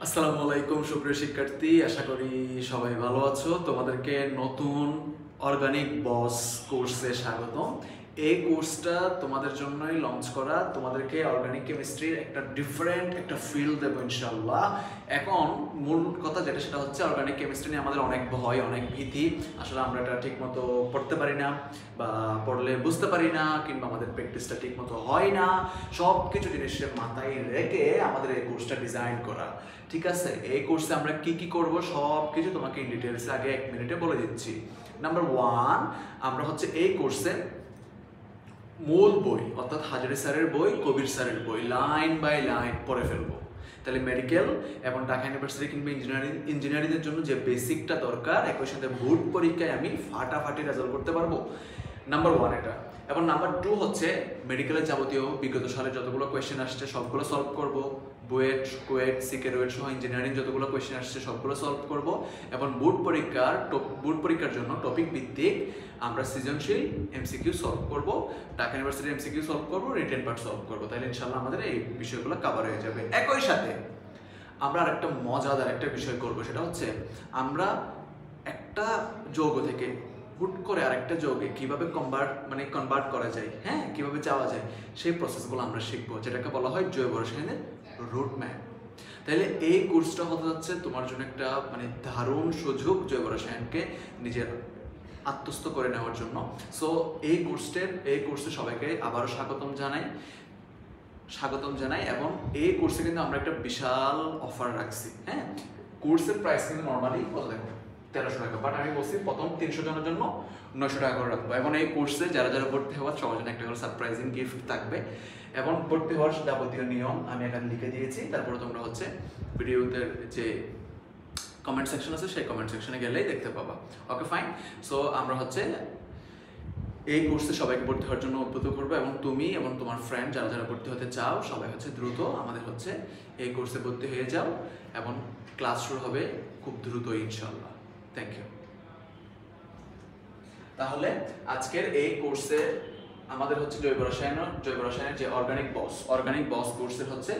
আসসালামু আলাইকুম সুপ্রিয় শিক্ষার্থী, আশা করি সবাই ভালো আছো। তোমাদেরকে নতুন অর্গানিক বস কোর্সে স্বাগতম। এই কোর্সটা তোমাদের জন্যই লঞ্চ করা। তোমাদেরকে অর্গানিক কেমিস্ট্রির একটা ডিফারেন্ট একটা ফিল্ড দেবো ইনশাল্লাহ। এখন মূল কথা যেটা সেটা হচ্ছে অর্গানিক কেমিস্ট্রি নিয়ে আমাদের অনেক ভয়, অনেক ভীতি। আসলে আমরা এটা ঠিক মতো পড়তে পারি না, বা পড়লে বুঝতে পারি না, কিংবা আমাদের প্র্যাকটিসটা ঠিক মতো হয় না। সব কিছু জিনিসের মাথায় রেখে আমাদের এই কোর্সটা ডিজাইন করা। ঠিক আছে, এই কোর্সে আমরা কি কি করব সব কিছু তোমাকে ইন ডিটেলস আগে 1 মিনিটে বলে দিচ্ছি। নাম্বার 1, আমরা হচ্ছে এই কোর্সে মূল বই অর্থাৎ হাজারি স্যারের বই, কবির স্যারের বই লাইন বাই লাইন পড়ে ফেলবো। তাহলে মেডিকেল এবং ঢাকা ইউনিভার্সিটি কিংবা ইঞ্জিনিয়ারিংয়ের জন্য যে বেসিকটা দরকার, একই সাথে বোর্ড পরীক্ষায় আমি ফাটাফাটি রেজাল্ট করতে পারবো। নাম্বার 1 এটা। এবং নাম্বার 2 হচ্ছে মেডিকেলের যাবতীয় বিগত সালে যতগুলো কোয়েশ্চেন আসছে সবগুলো সলভ করব। বুয়েট, কুয়েট, সিকে, রুয়েট সহ ইঞ্জিনিয়ারিং যতগুলো কোয়েশ্চেন আসছে সবগুলো সলভ করব। এবং বোর্ড পরীক্ষার জন্য টপিক ভিত্তিক আমরা সৃজনশীল এমসিকিউ সলভ করব, ঢাকা ইউনিভার্সিটির এমসিকিউ সলভ করব, রিটেন পার্ট সলভ করব। তাহলে ইনশাল্লাহ আমাদের এই বিষয়গুলো কভার হয়ে যাবে। একই সাথে আমরা আরেকটা মজাদার একটা বিষয় করব, সেটা হচ্ছে আমরা একটা যৌগ থেকে হুট করে আরেকটা যৌগে কিভাবে কনভার্ট করা যায়, হ্যাঁ, কিভাবে যাওয়া যায়, সেই প্রসেসগুলো আমরা শিখবো, যেটাকে বলা হয় জৈব রসায়নের রুট ম্যাপ। তাহলে এই কোর্সটা হতে যাচ্ছে তোমার জন্য একটা দারুণ সুযোগ জৈব রসায়নকে নিজের আত্মস্থ করে নেওয়ার জন্য। সো এই কোর্সে সবাইকে আবারও স্বাগতম জানাই। এবং এই কোর্সে কিন্তু আমরা একটা বিশাল অফার রাখছি। হ্যাঁ, কোর্সের প্রাইস কিন্তু নর্মালি কত দেখো 1300 টাকা, বাট আমি বলছি প্রথম 300 জনের জন্য 900 টাকা করে রাখবো। এবং এই কোর্সে যারা যারা ভর্তি হওয়ার সবার জন্য একটা করে সারপ্রাইজিং গিফট থাকবে। এবং ভর্তি হওয়ার যাবতীয় নিয়ম আমি এখানে লিখে দিয়েছি। তারপরে তোমরা হচ্ছে ভিডিওতে যে কমেন্ট সেকশন আছে সেই কমেন্ট সেকশনে গেলেই দেখতে পাবা। ওকে, ফাইন। সো আমরা হচ্ছে এই কোর্সে সবাইকে ভর্তি হওয়ার জন্য উদ্বুদ্ধ করবো। এবং তুমি এবং তোমার ফ্রেন্ড যারা যারা ভর্তি হতে চাও সবাই হচ্ছে দ্রুত আমাদের হচ্ছে এই কোর্সে ভর্তি হয়ে যাও। এবং ক্লাস শুরু হবে খুব দ্রুতই ইনশাল্লাহ। Thank you. তাহলে আজকের এই কোর্সে আমাদের হচ্ছে জৈব রসায়নের যে অর্গানিক বস কোর্সের হচ্ছে,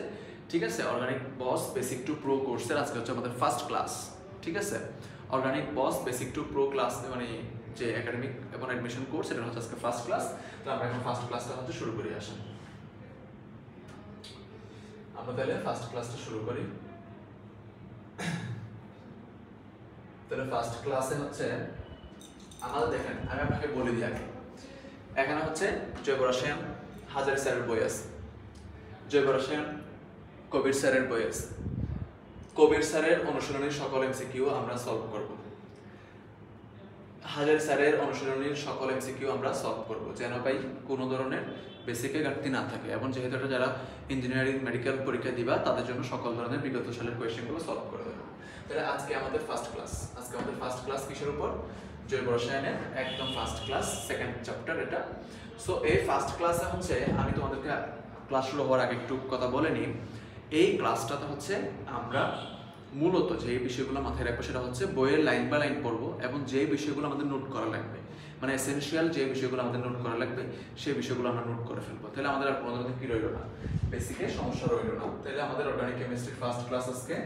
ঠিক আছে, organic boss basic to pro কোর্সের আজকে হচ্ছে আমাদের ফার্স্ট ক্লাস। ঠিক আছে, organic boss basic to pro class যে একাডেমিক এবং অ্যাডমিশন কোর্স, এটা হচ্ছে আজকে ফার্স্ট ক্লাস। তো আমরা এখন ফার্স্ট ক্লাসটা হচ্ছে শুরু করি। আসেন আমরা তাহলে ফার্স্ট ক্লাসটা শুরু করি। তাহলে ফার্স্ট ক্লাসে হচ্ছে আমাদের দেখেন, আমি আপনাকে বলে দিই আগে। এখানে হচ্ছে জৈব রসায়ন হাজারি স্যারের বই আছে, জৈব রসায়ন কবির স্যারের বই আছে। কবির স্যারের অনুশীলনীর সকল এমসিকিউ আমরা সলভ করব, হাজারি স্যারের অনুশীলনীর সকল এমসিকিউ আমরা সলভ করব, যেন ভাই কোনো ধরনের বেসিকে ঘাটতি না থাকে। এবং যেহেতু এটা যারা ইঞ্জিনিয়ারিং মেডিকেল পরীক্ষা দিবা তাদের জন্য সকল ধরনের বিগত সালের কোয়েশ্চেনগুলো সলভ করে দেবো। তাহলে আজকে আমাদের ফার্স্ট ক্লাস কিসের উপর? জৈব রসায়নের একদম ফার্স্ট ক্লাস, সেকেন্ড চ্যাপ্টার এটা। সো এই ফার্স্ট ক্লাসে হচ্ছে আমি তোমাদেরকে ক্লাস শুরু হওয়ার আগে একটু কথা বলে নিই। এই ক্লাসটাতে হচ্ছে আমরা মূলত যে বিষয়গুলো মাথায় রাখবো সেটা হচ্ছে বইয়ের লাইন বাই লাইন পড়বো, এবং যে বিষয়গুলো আমাদের নোট করা লাগবে, এসেনশিয়াল যে বিষয়গুলো আমাদের নোট করা লাগবে সেই বিষয়গুলো আমরা নোট করে ফেলবো। তাহলে আমাদের আর কোনো ধরনের কি রইল না, বেসিকে সমস্যা রইল না। তাহলে আমাদের অর্গানিক কেমিস্ট্রি ফার্স্ট ক্লাস আজকে।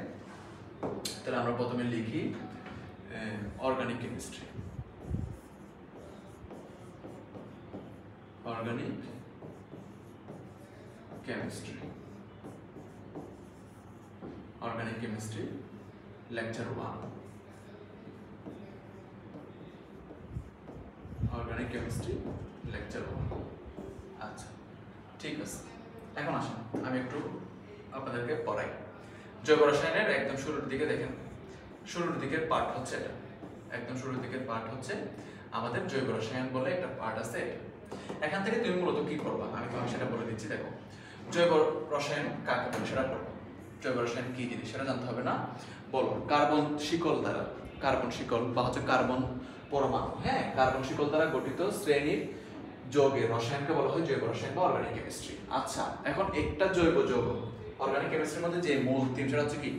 তাহলে আমরা প্রথমে লিখি organic chemistry. Organic chemistry lecture 1। Organic chemistry lecture 1। আচ্ছা, ঠিক আছে। এখন আসেন আমি একটু আপনাদেরকে পড়াই। জৈব রসায়নের একদম শুরুর দিকে দেখেন, শুরুর দিকের পার্ট হচ্ছে এটা। একদম শুরুর দিকের পার্ট হচ্ছে আমাদের জৈব রসায়ন বলে একটা পার্ট আছে। এখান থেকে তুমি মূলত কি করবা আমি তোমাকে সেটা বলে দিচ্ছি। দেখো, জৈব রসায়ন কাকে বলে সেটা পড়ো। জৈব রসায়ন কি জিনিস সেটা জানতে হবে না? বলো, কার্বন শিকল বা হচ্ছে কার্বন পরমাণু, হ্যাঁ, কার্বন শিকল দ্বারা গঠিত শ্রেণীর যৌগের রসায়নকে বলা হয় জৈব রসায়ন বা অর্গানিক কেমিস্ট্রি। আচ্ছা, এখন একটা জৈব যৌগ অর্গানিক কেমিস্ট্রির মধ্যে যে মূল থিম সেটা হচ্ছে কি?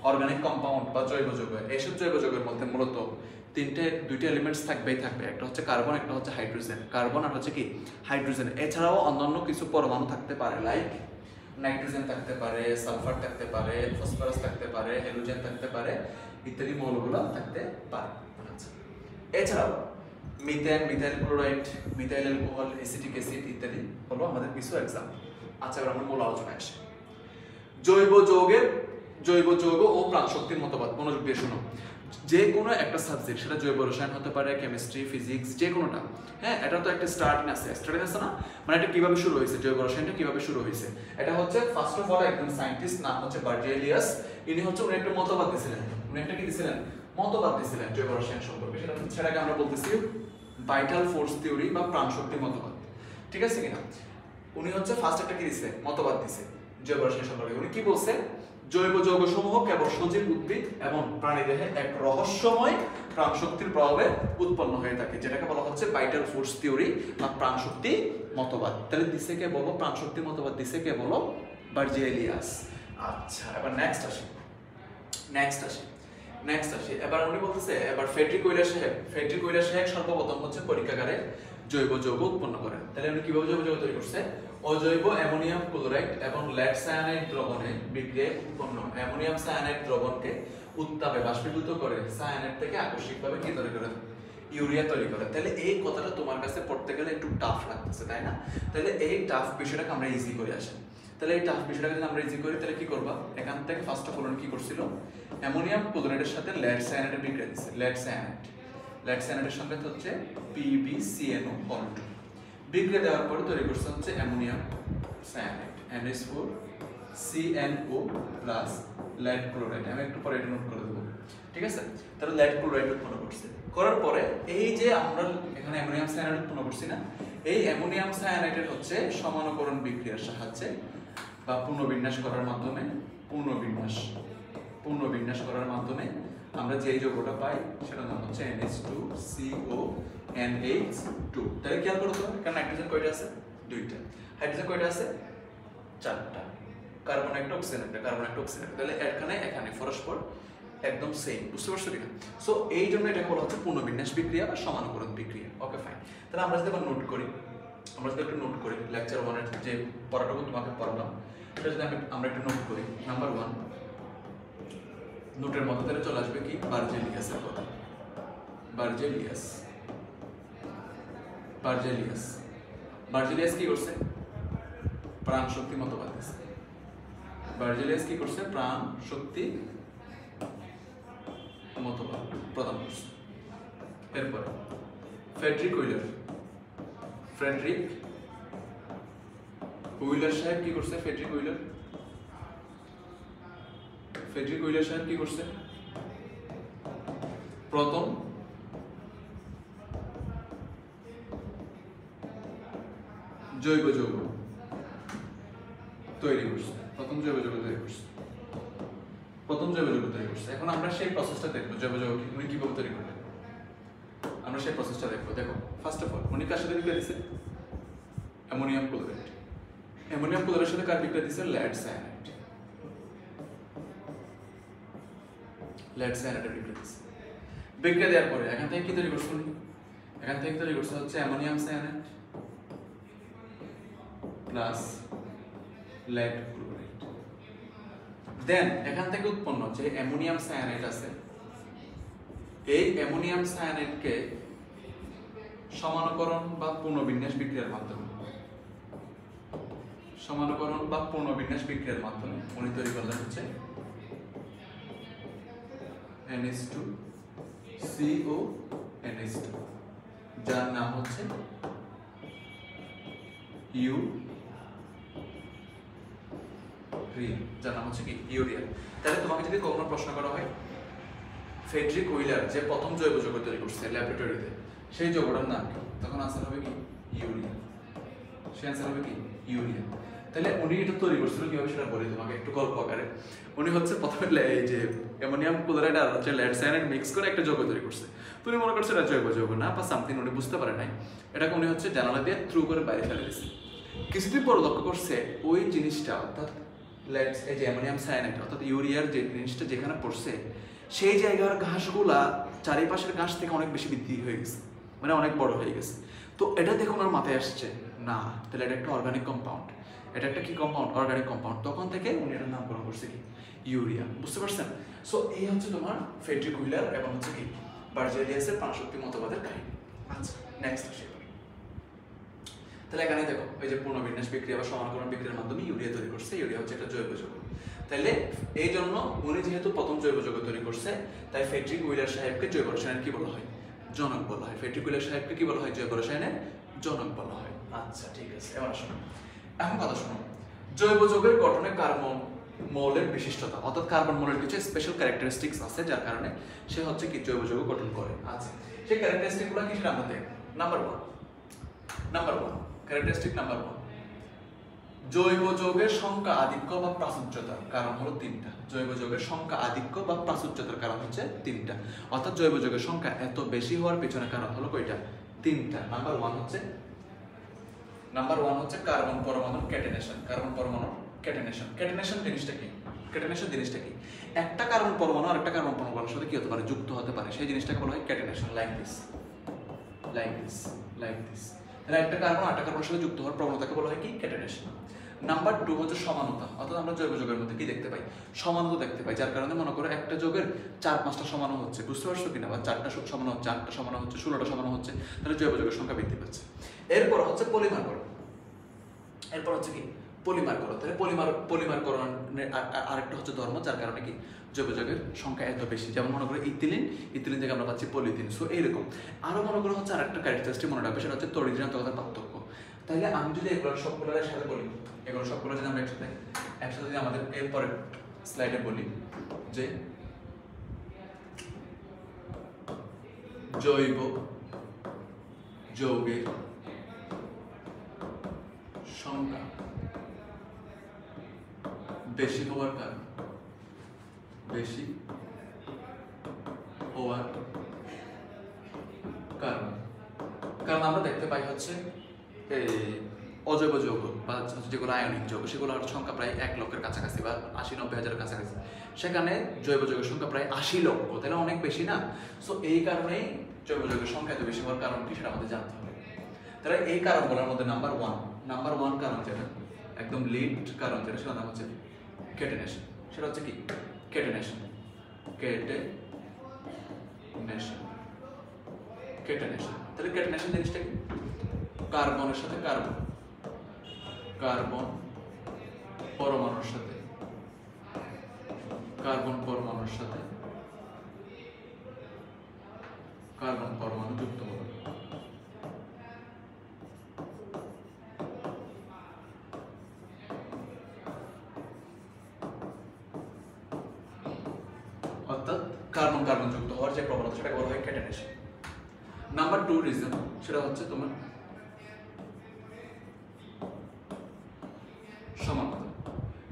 অর্গানিক কম্পাউন্ড বা জৈব যৌগ। এইসব জৈব যৌগের মধ্যে মূলত দুইটা এলিমেন্টস থাকবে। একটা হচ্ছে কার্বন, একটা হচ্ছে হাইড্রোজেন। কার্বন আর হচ্ছে কি হাইড্রোজেন। এছাড়াও অন্যান্য কিছু পরমাণু থাকতে পারে, লাইক নাইট্রোজেন থাকতে পারে, সালফার থাকতে পারে, ফসফরাস থাকতে পারে, হ্যালোজেন থাকতে পারে, ইত্যাদি মৌলগুলো থাকতে পারে। আচ্ছা, এছাড়াও methane, methyl chloride, methyl alcohol, acetic acid ইত্যাদি হলো আমাদের কিছু এক্সাম্পল। আচ্ছা, এবার আমরা মূল আলোচনায় আসি। জৈব যৌগ ও প্রাণশক্তির মতবাদ। মনোযোগ দিয়ে শোনো। যে কোনো একটা সাবজেক্ট, সেটা জৈব রসায়ন হতে পারে, কেমিস্ট্রি, ফিজিক্স, যে কোনোটা, হ্যাঁ, এটা তো একটা স্টার্টিং আছে না, মানে এটা কিভাবে শুরু হয়েছে, জৈব রসায়নটা কিভাবে শুরু হয়েছে। এটা হচ্ছে ফার্স্ট অফ অল একজন সায়েন্টিস্ট, নাম হচ্ছে বার্জেলিয়াস। উনি একটা মতবাদ দিয়েছিলেন। উনি একটা কি দিয়েছিলেন? মতবাদ দিয়েছিলেন জৈব রসায়ন সম্পর্কে। সেটাকে আমরা বলতেছি ভাইটাল ফোর্স থিওরি বা প্রাণশক্তি মতবাদ। ঠিক আছে কিনা? উনি ফার্স্ট একটা কি দিছে? মতবাদ দিছে জৈব রসায়ন সম্পর্কে। উনি কি বলছে? জৈব যৌগসমূহ কেবল সজীব উদ্ভিদ এবং প্রাণীদেহে এক রহস্যময় প্রাণশক্তির প্রভাবে উৎপন্ন হয়ে থাকে, যেটাকে বলা হচ্ছে ভাইটাল ফোর্স থিওরি বা প্রাণশক্তি মতবাদ। তাহলে দিছে কে বলো? প্রাণশক্তি মতবাদ দিছে কে বলো? বার্জেলিয়াস। আচ্ছা, এবার নেক্সট আসি। এবার উনি বলতেছে, এবার ফ্রেডরিক উইলার সাহেব সর্বপ্রথম পরীক্ষাগারে জৈব যৌগ উৎপন্ন করেন। তাহলে উনি কিভাবে জৈব যৌগ তৈরি করছে? অজৈব অ্যামোনিয়াম ক্লোরাইড এবং লেড সায়ানাইড দ্রবণে বিক্রিয়ায় উৎপন্ন অ্যামোনিয়াম সায়ানাইড দ্রবণকে উত্তাপে বাষ্পীভূত করে সায়ানাইড থেকে আকস্মিকভাবে কি তৈরি করে? ইউরিয়া তৈরি করে। তাহলে এই কথাটা তোমার কাছে পড়তে গেলে একটু টাফ লাগতেছে, তাই না? তাহলে এই টাফ বিষয়টাকে আমরা ইজি করে আসি। তাহলে এই টাফ বিষয়টাকে যদি আমরা ইজি করি, তাহলে কি করবা? এখান থেকে ফার্স্ট অফ অল কি করছিল? অ্যামোনিয়াম ক্লোরাইডের সাথে লেড সায়ানাইডের বিক্রিয়া দিচ্ছে। লেড সায়ানাইডের সঙ্গে হচ্ছে PbCnO2 বিক্রিয়া দেওয়ার পরে তৈরি করছে হচ্ছে ammonium cyanide NH4 CnO plus lead chloride. আমি একটু পরে এটা নোট করে দেবো, ঠিক আছে? তাহলে লেড ক্লোরাইড উৎপন্ন করছে। করার পরে এই যে আমরা এখানে অ্যামোনিয়াম সায়ানাইড উৎপন্ন করছি না, এই অ্যামোনিয়াম সায়ানাইডের সমানকরণ বিক্রিয়ার সাহায্যে বা পুনর্বিন্যাস করার মাধ্যমে আমরা যে যৌগটা পাই সেটার নাম হচ্ছে NH2CONH2। তাহলে খেয়াল করো তো, এখানে নাইট্রোজেন কয়টা আছে? 2টা। হাইড্রোজেন কয়টা আছে? 4টা। কার্বন একটা, অক্সিজেন একটা, তাহলে এখানে পরস্পর একদম সেম। বুঝতে পারছো কিনা? সো এই জন্য এটাকে বলা হচ্ছে পুনর্বিন্যাস বিক্রিয়া বা সমানকরণ বিক্রিয়া। ওকে, ফাইন। তাহলে আমরা যদি নোট করি লেকচার 1 এর যে পড়াটুকু তোমাকে পড়ালাম, সেটা যদি আমরা একটু নোট করি। নাম্বার 1 নোটের মধ্যে তাহলে চলে আসবে কি? বার্জেলিয়াসের কথা। বার্জেলিয়াস কি করছে? প্রাণ শক্তি মতবাদ দিয়েছে। বার্জেলিয়াস কি করছে? প্রাণ শক্তি মতবাদ প্রদান করছে। এরপর ফ্রেডরিক উইলার সাহেব কি করছে? ফ্রেডরিক উইলার সাহেব কি করছে? প্রথম জৈব যৌগ তৈরি করছে। এখন আমরা সেই প্রসেসটা দেখবো, জৈব যৌগ উনি কিভাবে তৈরি করলেন, আমরা সেই প্রসেসটা দেখবো। দেখো, ফার্স্ট অফ অল উনি কার সাথে বিক্রিয়া দিছে? অ্যামোনিয়াম ক্লোরাইডের সাথে কার বিক্রিয়া দিছে? লেড সায়ানাইডের বিক্রিয়া দিছে। বিক্রিয়া দেওয়ার পরে এখান থেকে কি তৈরি করছে? হচ্ছে ammonium cyanide plus lead chloride. Then এখান থেকে উৎপন্ন যে অ্যামোনিয়াম সায়ানাইড আছে, এই অ্যামোনিয়াম সায়ানাইডকে সমানকরণ বা পুনর্বিন্যাস বিক্রিয়ার মাধ্যমে উনি তৈরি করলেন হচ্ছে NH2CONH2, যার নাম হচ্ছে ইউরিয়া। তাহলে তোমাকে যদি কখনো প্রশ্ন করা হয় ফ্রেডরিক উইলার যে প্রথম জৈব যৌগ তৈরি করছে ল্যাবরেটরিতে, সেই যৌগটার নাম কি? তখন আনসার হবে কি? ইউরিয়া। তাহলে উনি এটা তৈরি করছিল কিভাবে সেটা বলি তোমাকে একটু গল্প আকারে। উনি প্রথমে এই যে অ্যামোনিয়াম ক্লোরাইড আর লেড সায়ানাইড মিক্স করে একটা যৌগ তৈরি করছে। তুমি মনে করছো এটা জৈব যৌগ না বা সামথিং, উনি বুঝতে পারে নাই। এটাকে উনি জানালা দিয়ে থ্রু করে বাইরে ফেলে দিয়েছে। কিছুদিন পর লক্ষ্য করছে ওই জিনিসটা, অর্থাৎ এই যে অ্যামোনিয়াম সায়ানাইড অর্থাৎ ইউরিয়ার যে জিনিসটা যেখানে পড়ছে, সেই জায়গার ঘাসগুলা চারিপাশের ঘাস থেকে অনেক বেশি বৃদ্ধি হয়ে গেছে, মানে অনেক বড় হয়ে গেছে। তো এটা দেখুন ওর মাথায় আসছে, না তাহলে এটা একটা অর্গানিক কম্পাউন্ড, এটা একটা কি কম্পাউন্ড, অর্গানিক কম্পাউন্ড, তখন থেকে উনি এটার নামকরণ করছে কি ইউরিয়া। বুঝতে পারছেন? সো এই হচ্ছে তোমার ফ্রেডরিক হুইলার এবং হচ্ছে কি বার্জেলিয়াসের প্রাণশক্তি মতবাদের কাহিনী। আচ্ছা নেক্সট আসি। তাহলে এখানে দেখো এই যে পূর্ণবিন্যাস বিক্রিয়া বা সমানকরণ বিক্রিয়ার মাধ্যমে ইউরিয়া তৈরি করছে। ইউরিয়া হচ্ছে একটা জৈব যৌগ। তাহলে এই জন্য উনি যেহেতু প্রথম জৈব যৌগ তৈরি করছে, তাই ফ্রেডরিক হুইলার সাহেবকে জৈব রসায়নের কি বলা হয়? জনক বলা হয়। ফ্রেডরিক হুইলার সাহেবকে কি বলা হয়? জৈব রসায়নের জনক বলা হয়। আচ্ছা ঠিক আছে, এবার শোনো, এখন কথা শোনো, জৈব যৌগের গঠনে কার্বন মৌলের বিশিষ্টতা, অর্থাৎ কার্বন মৌলের কিছু স্পেশাল ক্যারেক্টারিস্টিক্স আছে যার কারণে সে হচ্ছে কি জৈব যৌগ গঠন করে। আচ্ছা সেই ক্যারেক্টারিস্টিকগুলো কি সেটা আমরা দেখব। নাম্বার ওয়ান ক্যারেক্টারিস্টিক নাম্বার 1, জৈব যৌগের সংখ্যা আধিক্য বা প্রাচুর্যতার কারণ হলো 3টা। জৈব যৌগের সংখ্যা আধিক্য বা প্রাচুর্যতার কারণ হচ্ছে 3টা, অর্থাৎ জৈব যৌগের সংখ্যা এত বেশি হওয়ার পেছনে কারণ হলো কয়টা? 3টা। নাম্বার ওয়ান হচ্ছে কার্বন পরমাণুর ক্যাটেনেশন। কার্বন পরমাণুর ক্যাটেনেশন জিনিসটা কি? ক্যাটেনেশন জিনিসটা কি? একটা কার্বন পরমাণু আরেকটা কার্বন পরমাণুর সাথে কি হতে পারে? যুক্ত হতে পারে। সেই জিনিসটাকে বলা হয় ক্যাটেনেশন। Like this. তাহলে একটা কার্বন আরেকটা কার্বনের সাথে যুক্ত হওয়ার প্রবণতাকে বলা হয় কি? ক্যাটেনেশন। নাম্বার 2 হচ্ছে সমানতা, অর্থাৎ আমরা জৈব যৌগের মধ্যে কি দেখতে পাই? সমানতা দেখতে পাই, যার কারণে মনে করো একটা যৌগের 4-5টা সমানো হচ্ছে, বুঝতে পারছো কিনা? বা 4টা সমানো হচ্ছে, 8টা সমানো হচ্ছে, 16টা সমানো হচ্ছে, তাহলে জৈব যৌগের সংখ্যা বৃদ্ধি পাচ্ছে। এরপর হচ্ছে পলিমারকরণ। তাহলে পলিমারকরণের আরেকটা হচ্ছে ধর্ম, যার কারণে কি জৈব যৌগের সংখ্যা এত বেশি। যেমন মনে করো ইথিলিন থেকে আমরা পাচ্ছি পলিথিন। সো এইরকম আরো মনে করো হচ্ছে আরেকটা ক্যারেক্টারিস্টিক মনে রাখবে, সেটা হচ্ছে তড়িৎ ঋণাত্মকতার পার্থক্য। তাহলে আমি যদি এগুলো সবগুলোর সাথে বলি, এগুলো সবগুলো যদি আমরা একসাথে যদি আমাদের এরপরের স্লাইডে বলি যে জৈব যৌগের সংখ্যা বেশি হওয়ার কারণ কারণ আমরা দেখতে পাই হচ্ছে অজৈব যৌগ বা যেগুলো আয়নিক যৌগ সেগুলোর সংখ্যা প্রায় 1 লক্ষের কাছাকাছি বা 80-90 হাজারের কাছাকাছি। সেখানে জৈব যৌগের সংখ্যা প্রায় 80 লক্ষ, তাহলে অনেক বেশি না? সো এই কারণেই জৈব যৌগের সংখ্যা এত বেশি হওয়ার কারণ কি সেটা আমাদের জানতে হবে। তাহলে এই কারণগুলোর মধ্যে নাম্বার ওয়ান কারণ যেটা একদম লিড কারণ যেটা, সেটার নাম হচ্ছে ক্যাটেনেশন। সেটা হচ্ছে কি? ক্যাটেনেশন। তাহলে ক্যাটেনেশন জিনিসটা কি? কার্বনের সাথে কার্বন পরমাণুর সাথে কার্বন পরমাণু যুক্ত হবে। অর্থাৎ কার্বন যুক্ত হওয়ার যে প্রবণতা সেটাকে বলা হয় ক্যাটেনেশন। নাম্বার 2 রিজন সেটা হচ্ছে তোমার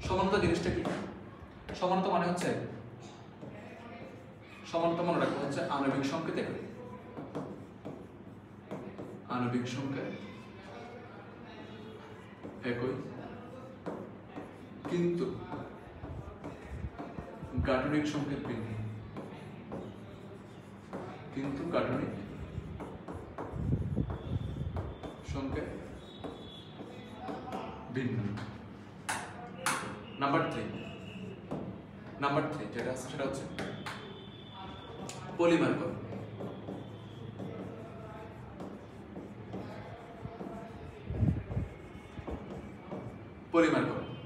সমানতা জিনিসটা কি? সমানতা মানে হচ্ছে মনে রাখবো হচ্ছে আণবিক সংকেত একই কিন্তু গাঠনিক সংকেত ভিন্ন। নাম্বার 3 যেটা আছে সেটা হচ্ছে পলিমারকরণ।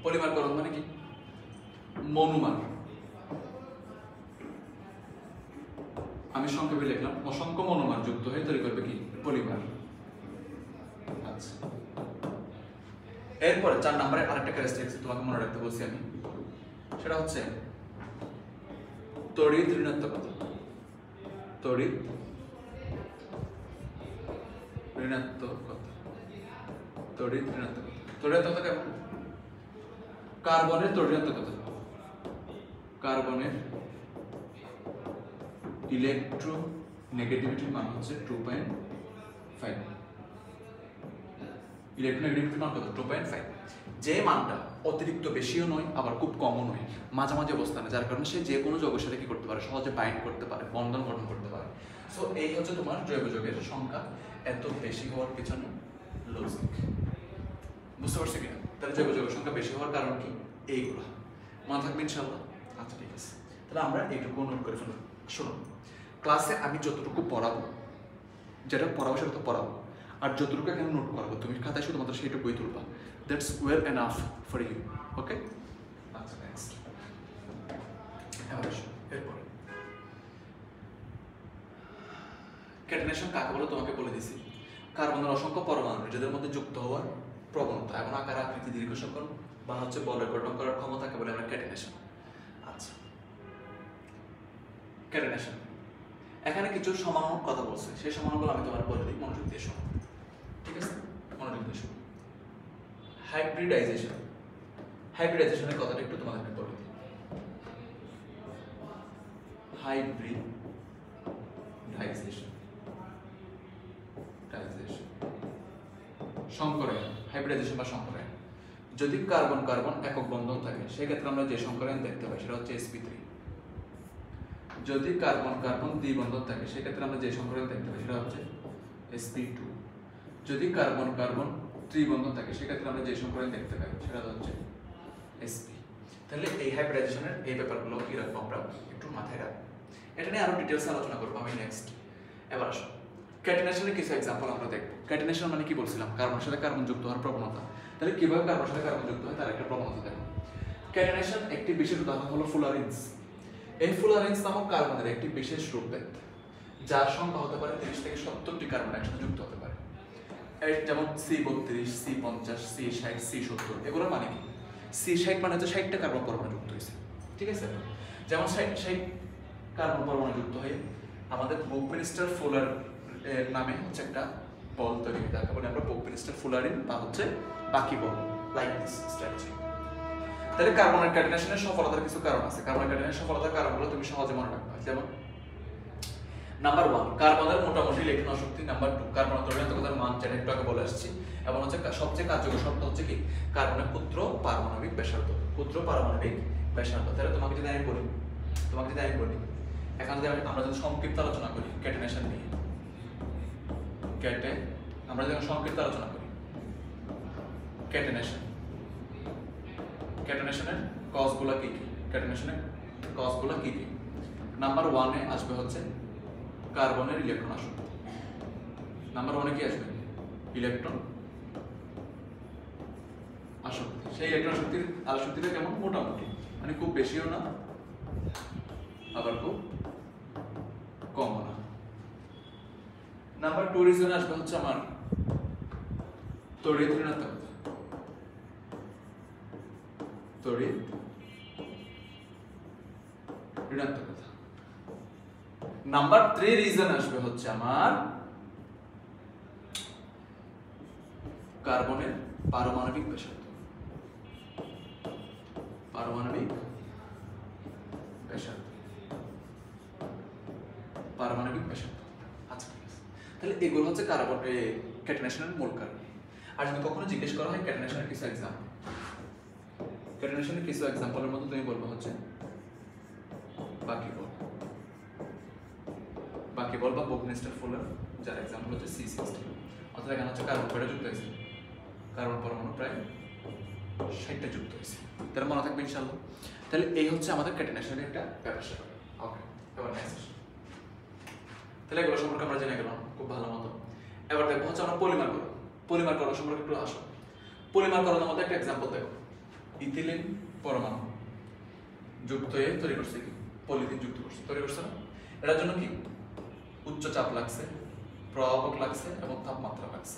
পলিমারকরণ মানে কি? মনোমার। আমি সংক্ষেপে লিখলাম, অসংখ্য মনোমার যুক্ত হয়ে তৈরি করবে কি? পলিমার। আচ্ছা, এরপরে 4 নম্বরের আরেকটা ক্যারেক্টারিস্টিক্স তোমাকে মনে রাখতে বলছি আমি, সেটা হচ্ছে তড়িৎ ঋণাত্মকতা। তড়িৎ কেমন? কার্বনের তড়িৎ ঋণাত্মকতা, কার্বনের ইলেকট্রো নেগেটিভিটির মান হচ্ছে 2.5। ইলেকট্রোনেগেটিভিটির মান কত? 2.5। যে মানটা অতিরিক্ত বেশিও নয় আবার খুব কমও নয়, মাঝামাঝি অবস্থানে, যার কারণে সে যে কোনো যৌগের সাথে কি করতে পারে? সহজে বাইন্ড করতে পারে, বন্ধন গঠন করতে পারে। সো এই হচ্ছে তোমার জৈব যৌগের সংখ্যা এত বেশি হওয়ার পিছনে লজিক। বুঝতে পারছো কিনা? তাহলে জৈব যৌগের সংখ্যা বেশি হওয়ার কারণ কি? এইগুলো মনে থাকবে ইনশাআল্লাহ। আচ্ছা ঠিক আছে, তাহলে আমরা এইটুকু নোট করে ফেলব। শোনো, ক্লাসে আমি যতটুকু পড়াবো, যেটা পড়াবো সেটা তো পড়াবো, আর যতটুকু এখানে নোট করাবো তুমি খাতায় শুধুমাত্র সেইটুকুই তুলবা। That's well enough for you. Okay, আচ্ছা নেক্সট। এরপরে ক্যাটেনেশন কাকে বলে তোমাকে বলে দিছি। কার্বনের অসংখ্য পরমাণু নিজেদের মধ্যে যুক্ত হওয়ার প্রবণতা এবং আকার আকৃতি দীর্ঘ সংকর বা হচ্ছে বলের গঠন করার ক্ষমতাকে বলে আমরা ক্যাটেনেশন। আচ্ছা, ক্যাটেনেশন এখানে কিছু সমানক কথা বলছে, সেই সমানকগুলো আমি তোমার বলে দিই, মনোযোগ দিয়ে শোনো। ঠিক আছে, মনোযোগ দিয়ে শোনো। হাইব্রিডাইজেশন, হাইব্রিডাইজেশনের কথাটা একটু তোমাদেরকে বলে দিই। হাইব্রিডাইজেশন, সংকরায়ন, হাইব্রিডাইজেশন বা সংকরায়ন। যদি কার্বন কার্বন একক বন্ধন থাকে সেক্ষেত্রে আমরা যে সংকরায়ন দেখতে পাই সেটা হচ্ছে sp3। যদি কার্বন কার্বন দ্বিবন্ধন থাকে সেক্ষেত্রে আমরা যে সংকরায়ন দেখতে পাই সেটা হচ্ছে sp2। যদি কার্বন কার্বন ত্রিবন্ধন থাকে সেক্ষেত্রে আমরা যে সংকরায়ন দেখতে পাই সেটা হচ্ছে sp। তাহলে এই হাইব্রিডাইজেশনের এই ব্যাপারগুলো কি রাখবো আমরা একটু মাথায় রাখবো, এটা নিয়ে আরো ডিটেইলস আলোচনা করবো আমি নেক্সট। এবার আসো ক্যাটেনেশনের কিছু এক্সাম্পল আমরা দেখবো। ক্যাটেনেশন মানে কি বলছিলাম? কার্বনের সাথে কার্বন যুক্ত হওয়ার প্রবণতা। তাহলে কিভাবে কার্বনের সাথে কার্বন যুক্ত হয় তার একটা প্রবণতা দেখো। ক্যাটেনেশন একটি বিশেষ উদাহরণ হলো ফুলারিনস। এই ফুলারিনস নামক কার্বনের একটি বিশেষ রূপভেদ যার সংখ্যা হতে পারে 30 থেকে 70টি কার্বন একসাথে যুক্ত হতে পারে। এই যেমন C32, C50, C60, C70 এগুলোর মানে কি? C60 মানে হচ্ছে 60টা কার্বন পরমাণু যুক্ত হয়েছে। ঠিক আছে, যেমন 60 কার্বন পরমাণু যুক্ত হয়ে আমাদের বুকমিনিস্টার ফুলার নামে হচ্ছে একটা বল তৈরি হয়, যাকে বলে আমরা বুকমিনিস্টার ফুলারিন বা হচ্ছে বাকি বল, লাইক দিস স্ট্রাকচার। তাহলে কার্বনের ক্যাটেনেশনের সফলতার কিছু কারণ আছে। কার্বনের ক্যাটেনেশনের সফলতার কারণগুলো তুমি সহজে মনে রাখবে। যেমন নাম্বার 1 কার্বনের মোটামুটি ইলেকট্রন শক্তি, নাম্বার 2 কার্বনের দ্রবণতার মান, যেটা একটু আগে বলে আসছি, এবং হচ্ছে সবচেয়ে কার্যকর শর্ত হচ্ছে কি কার্বনের ক্ষুদ্র পারমাণবিক ব্যাসার্ধ। ক্ষুদ্র পারমাণবিক ব্যাসার্ধ। তাহলে তোমাকে যদি আমি বলি, এখন যদি আমরা যদি সংক্ষিপ্ত আলোচনা করি ক্যাটেনেশন নিয়ে, আমরা যখন সংক্ষিপ্ত আলোচনা করি ক্যাটেনেশনের কজগুলো কি কি? ক্যাটেনেশনের কজগুলো কি কি? নাম্বার 1 এ আসবে হচ্ছে কার্বনের ইলেকট্রন আসক্তি। নাম্বার 1 এ কি আসবে? ইলেকট্রন আসক্তি। সেই ইলেকট্রন আসক্তিটা কেমন? মোটামুটি, মানে খুব বেশিও না আবার খুব কম না। নাম্বার 2 রিজন আসবে হচ্ছে আমার তড়িৎ ঋণাত্মকতা। তড়িৎ ঋণাত্মকতা। নাম্বার 3 রিজন আসবে হচ্ছে আমার কার্বনের পারমাণবিক ব্যাসার্ধ। পারমাণবিক ব্যাসার্ধ, পারমাণবিক ব্যাসার্ধ। আচ্ছা, তাহলে এগুলো হচ্ছে কার্বন ক্যাটেনেশনের মূল কারণ। আর যদি কখনো জিজ্ঞেস করা হয় ক্যাটেনেশনের কিছু এক্সাম্পল, ক্যাটেনেশনের কিছু এক্সাম্পলের মধ্যে তুমি বলবে হচ্ছে বাকি বল বা বুকমিনিস্টার ফুলার, যার এক্সাম্পল হচ্ছে C60। অর্থাৎ এখানে হচ্ছে কার্বন কয়টা যুক্ত হয়েছে? কার্বন পরমাণু প্রায় 60টা যুক্ত হয়েছে। তাহলে মনে থাকবে ইনশাআল্লাহ। তাহলে এই হচ্ছে আমাদের ক্যাটেনেশনের একটা ব্যাপার। ওকে, এবার নেক্সট। তাহলে এগুলো সম্পর্কে আমরা জেনে গেলাম খুব ভালো মতো। এবার দেখবো হচ্ছে আমরা পলিমারকরণ সম্পর্কে একটু আসো। পলিমারকরণের মধ্যে একটা এক্সাম্পল দেখো। ইথিলিন পরমাণু যুক্ত হয়ে তৈরি করছে কি? পলিথিন যুক্ত করছে, তৈরি করছে না? এটার জন্য কি উচ্চ চাপ লাগছে, প্রভাবক লাগছে এবং তাপমাত্রা লাগছে।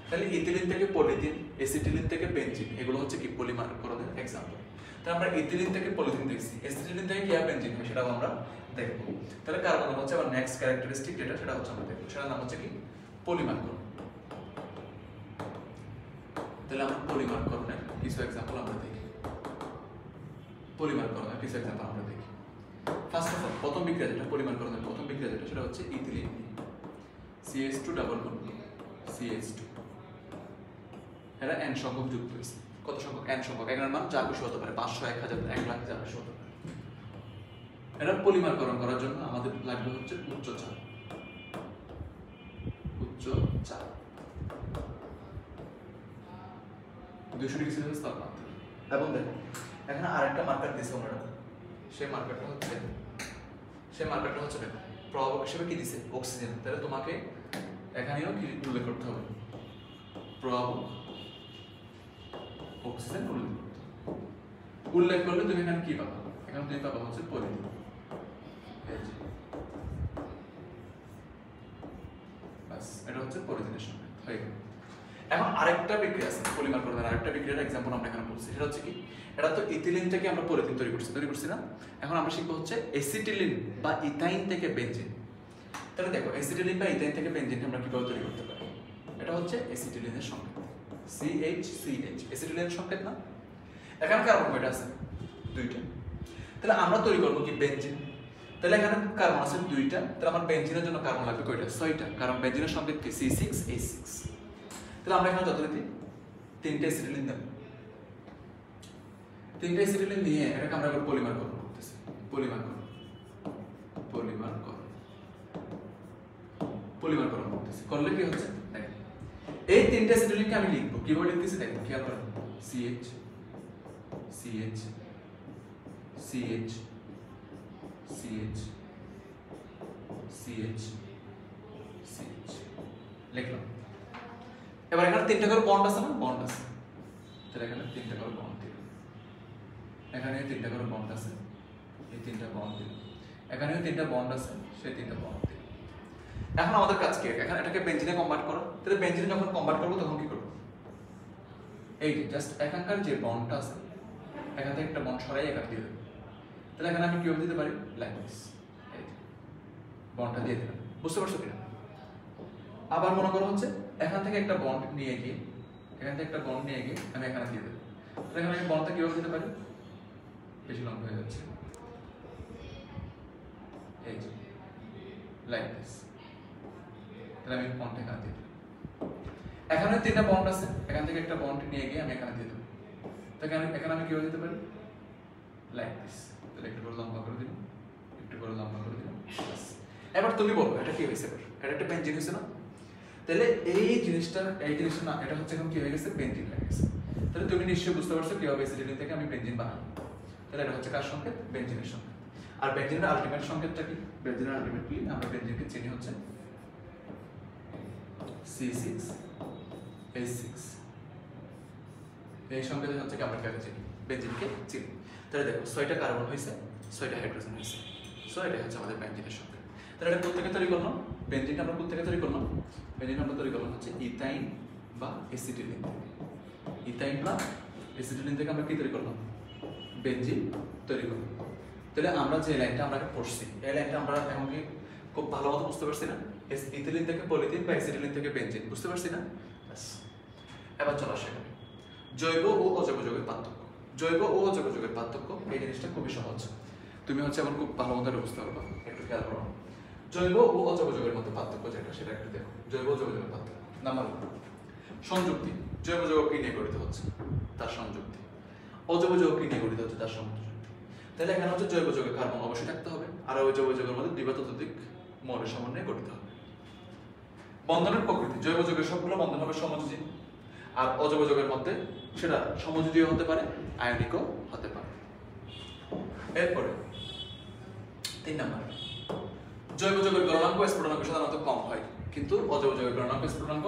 তাহলে ইথিলিন থেকে পলিথিন, এসিটিলিন থেকে বেনজিন, এগুলো হচ্ছে কি পলিমারকরণের এক্সাম্পল। তাহলে আমরা ইথিলিন থেকে পলিথিন দেখছি, এসিটিলিন থেকে কি বেনজিন হয় সেটাও আমরা দেখবো। তাহলে কার্বন হচ্ছে আবার নেক্সট ক্যারেক্টারিস্টিক যেটা, সেটা হচ্ছে আমরা দেখবো, সেটার নাম হচ্ছে কি পলিমারকরণ। তাহলে আমরা পলিমারকরণের কিছু এক্সাম্পল আমরা দেখি। ফার্স্ট অফ অল প্রথম বিক্রিয়া যেটা পলিমারকরণের প্রথম বিক্রিয়া যেটা, সেটা হচ্ছে ethylene CH2 double bond CH2। এরা n সংখ্যক যুক্ত হয়েছে। কত সংখ্যক? n সংখ্যক। এটার মান যা খুশি হতে পারে, 500, 1000, 1 লাখ, যা খুশি হতে পারে। এরা পলিমারকরণ করার জন্য আমাদের লাগবে হচ্ছে উচ্চ চাপ। 200 ডিগ্রি সেলসিয়াস তাপমাত্রা। এবং দেখো এখানে আরেকটা মার্কার দিয়েছে ওনারা, সেই মার্কারটা হচ্ছে দেখো প্রভাবক হিসেবে কি দিছে অক্সিজেন। তাহলে তোমাকে এখানেও কি উল্লেখ করতে হবে, প্রভাবক অক্সিজেন উল্লেখ করলে তুমি এখানে কি পাবা, এখানে তুমি পাবা হচ্ছে পলিথিন। বাস এটা হচ্ছে পলিথিনের সংকেত হয়ে গেল। এখন আরেকটা বিক্রিয়া আছে পলিমারকরণের, আরেকটা বিক্রিয়ার এক্সাম্পল আমরা এখানে বলছি, সেটা হচ্ছে কি, এটা তো ইথিলিন থেকে আমরা পলিথিন তৈরি করছি না। এখন আমরা শিখবো হচ্ছে এসিটিলিন বা ইথাইন থেকে বেনজিন। তাহলে দেখো এসিটিলিন বা ইথাইন থেকে বেনজিন আমরা কিভাবে তৈরি করতে পারি, এটা হচ্ছে এসিটিলিনের সংকেত CH এসিটিলিনের সংকেত না। এখানে কার্বন কয়টা আছে, 2টা। তাহলে আমরা তৈরি করবো কি বেনজিন। তাহলে এখানে কার্বন আছে 2টা, তাহলে আমার বেনজিনের জন্য কার্বন লাগবে কয়টা, 6টা, কারণ বেনজিনের সংকেত কি C6H6। তাহলে আমরা এখানে যথারীতি 3টে এসিটিলিন দেব, 3টে এসিটিলিন দিয়ে এটাকে আমরা এবার পলিমারকরণ করতেছি। পলিমারকরণ করতেছি, করলে কি হচ্ছে দেখেন, এই 3টে এসিটিলিনকে আমি লিখবো কিভাবে লিখতেছি দেখেন, খেয়াল করেন, CH লিখলাম। এবার এখানে 3টা করে বন্ড আছে না, বন্ড আছে, তাহলে এখানে 3টা করে বন্ড দিল, এখানে 3টা করে বন্ড আছে, এই 3টা বন্ড দিল, এখানেও 3টা বন্ড আছে, সেই 3টা বন্ড দিল। এখন আমাদের কাজ কি, এখন এটাকে বেনজিনে কনভার্ট করো। তাহলে বেনজিনে যখন কনভার্ট করব তখন কি করব, এই জাস্ট এখানকার যে বন্ডটা আছে এখান থেকে একটা বন্ড সরাই এখানে দিয়ে দেব। তাহলে এখানে আমি কিভাবে দিতে পারি, লাইক দিস, এই বন্ডটা দিয়ে দিলাম, বুঝতে পারছো কিনা। আবার মনে করো হচ্ছে এখান থেকে একটা বন্ড নিয়ে গিয়ে আমি এখানে দিয়ে দেবো। তাহলে এখানে আমি বন্ডটা কিভাবে দিতে পারি, বেশি লম্বা হয়ে যাচ্ছে, এই যে লাইক দিস। তাহলে আমি বন্ডটা এখানে দিয়ে দিলাম। এখানে 3টা বন্ড আছে, এখান থেকে একটা বন্ড নিয়ে গিয়ে আমি এখানে দিয়ে দেবো। তাহলে এখানে আমি কিভাবে দিতে পারি, লাইক দিস। তাহলে একটু করে লম্বা করে দিলাম, এবার তুমি বলো এটা কি হয়েছে, এটা একটা বেনজিন হয়েছে না। তাহলে এই জিনিসটা না, এটা হচ্ছে এখন কি হয়ে গেছে, বেনজিন হয়ে গেছে। তাহলে তুমি নিশ্চয়ই বুঝতে পারছো কিভাবে এসিটিলিন থেকে আমি বেনজিন বানাবো। তাহলে এটা হচ্ছে কার সংকেত, বেনজিনের সংকেত। আর বেনজিনের আলটিমেট সংকেতটা কি, বেনজিনের আলটিমেটলি আমরা বেনজিনকে চিনি হচ্ছে C6H6। এই সংকেত হচ্ছে কি আমরা কাকে চিনি, বেনজিনকে চিনি। তাহলে দেখো 6টা কার্বন হয়েছে, 6টা হাইড্রোজেন হয়েছে, সো এটা হচ্ছে আমাদের বেনজিনের সংকেত। তাহলে এটা কোথা থেকে তৈরি করলাম, বেনজিনটা আমরা কোথা থেকে তৈরি করলাম, বেনজিন আমরা তৈরি করলাম হচ্ছে ইথাইন বা এসিটিলিন থেকে। ইথাইন বা এসিটিলিন থেকে আমরা কি তৈরি করলাম, বেনজিন তৈরি করলাম। তাহলে আমরা যে লাইনটা আমরা পড়ছি, এই লাইনটা আমরা এখন কি খুব ভালো মতো বুঝতে পারছি না, ইথিলিন থেকে পলিথিন বা এসিটিলিন থেকে বেনজিন, বুঝতে পারছি না। এবার চলো সেখানে জৈব ও অজৈব যৌগের পার্থক্য। জৈব ও অজৈব যৌগের পার্থক্য এই জিনিসটা খুবই সহজ, তুমি হচ্ছে এখন খুব ভালো মতো বুঝতে পারবা, একটু খেয়াল করো। জৈব ও অজৈব যৌগের মধ্যে পার্থক্য যেটা, সেটা একটু দেখো। জৈব ও অজৈব যৌগের পার্থক্য, নাম্বার 1 সংযুক্তি। জৈব যৌগ কি নিয়ে গঠিত হচ্ছে, তার সংযুক্তি। অজৈব যৌগ কি নিয়ে গঠিত হচ্ছে, তার সংযুক্তি। তাহলে এখানে হচ্ছে জৈব যৌগে কার্বন অবশ্যই থাকতে হবে, আর ওই জৈব যৌগের মধ্যে 2 বা ততোধিক মৌলের সমন্বয়ে গঠিত হবে। বন্ধনের প্রকৃতি, জৈব যৌগের সবগুলো বন্ধন হবে সমযোজী, আর অজৈব যৌগের মধ্যে সেটা সমযোজীও হতে পারে, আয়নিকও হতে পারে। এরপরে 3 নাম্বার, জৈব যৌগের গলনাঙ্ক স্ফুটনাঙ্ক সাধারণত কম হয়, কিন্তু অজৈব যৌগের গলনাঙ্ক স্ফুটনাঙ্ক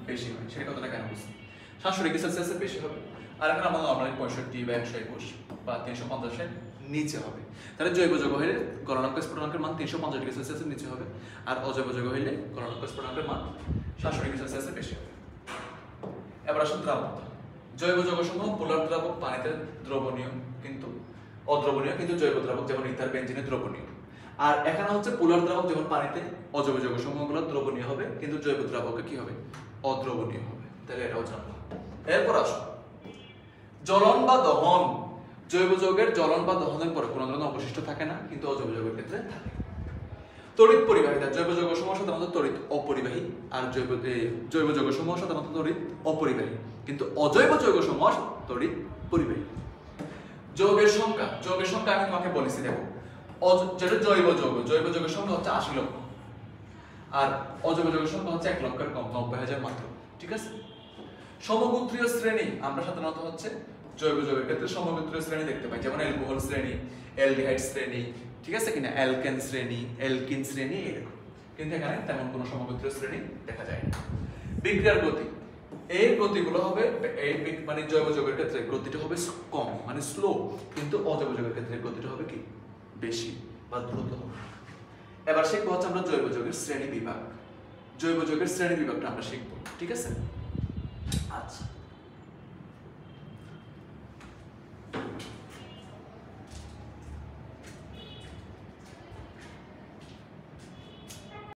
বেশি হয়। সেটা কথাটা কেন বুঝছি, 700 ডিগ্রি সেলসিয়াসের বেশি হবে, আর এখানে আমাদের নরমালি 65 বা 121 বা 350 এর নিচে হবে। তাহলে জৈব যৌগ হলে গলনাঙ্ক স্ফুটনাঙ্কের মান 350 ডিগ্রি সেলসিয়াসের নিচে হবে, আর অজৈব যৌগ হলে গলনাঙ্ক স্ফুটনাঙ্কের মান 700 ডিগ্রি সেলসিয়াসের বেশি হবে। এবার আসুন দ্রাবকতা। জৈব যৌগসমূহ পোলার দ্রাবক পানিতে দ্রবণীয় কিন্তু অদ্রবণীয়, কিন্তু জৈব দ্রাবক যেমন ইথার বেনজিনে দ্রবণীয়। আর এখানে হচ্ছে পোলার দ্রাবক যেমন পানিতে, অজৈব যৌগসমূহগুলো দ্রবণীয় হবে, কিন্তু জৈব দ্রাবকে কি হবে, অদ্রবণীয় হবে। তাহলে এটাও জানলাম। এরপর আসুন জ্বলন বা দহন। জৈব যৌগের জ্বলন বা দহনের পরে কোনো ধরনের অবশিষ্ট থাকে না, কিন্তু অজৈব যৌগের ক্ষেত্রে থাকে। তড়িৎ পরিবাহিতা, জৈব যৌগসমূহ সাধারণত তড়িৎ অপরিবাহী, আর জৈব যৌগসমূহ সাধারণত তড়িৎ অপরিবাহী, কিন্তু অজৈব যৌগসমূহ তড়িৎ পরিবাহী। যৌগের সংখ্যা আমি তোমাকে বলেছি, দেখো যেটা জৈব যৌগের সংখ্যা হচ্ছে 80 লক্ষ, আর অজৈব যৌগের সংখ্যা হচ্ছে 1 লক্ষের কম, 90,000 মাত্র, ঠিক আছে। সমগোত্রীয় শ্রেণী আমরা সাধারণত হচ্ছে জৈব যৌগের ক্ষেত্রে সমগোত্রীয় শ্রেণী দেখতে পাই, যেমন অ্যালকোহল শ্রেণী, অ্যালডিহাইড শ্রেণী, ঠিক আছে কিনা, অ্যালকেন শ্রেণী, অ্যালকিন শ্রেণী, এরকম। কিন্তু এখানে তেমন কোনো সমগোত্রীয় শ্রেণী দেখা যায় না। বিক্রিয়ার গতি, এই গতিগুলো হবে এই মানে জৈব যৌগের ক্ষেত্রে গতিটা হবে কম মানে স্লো, কিন্তু অজৈব যৌগের ক্ষেত্রে গতিটা হবে কি বেশি বা দ্রুত হবে। এবার শিখবো হচ্ছে আমরা জৈব যৌগের শ্রেণী বিভাগ। জৈব যৌগের শ্রেণী বিভাগটা আমরা শিখবো, ঠিক আছে? আচ্ছা।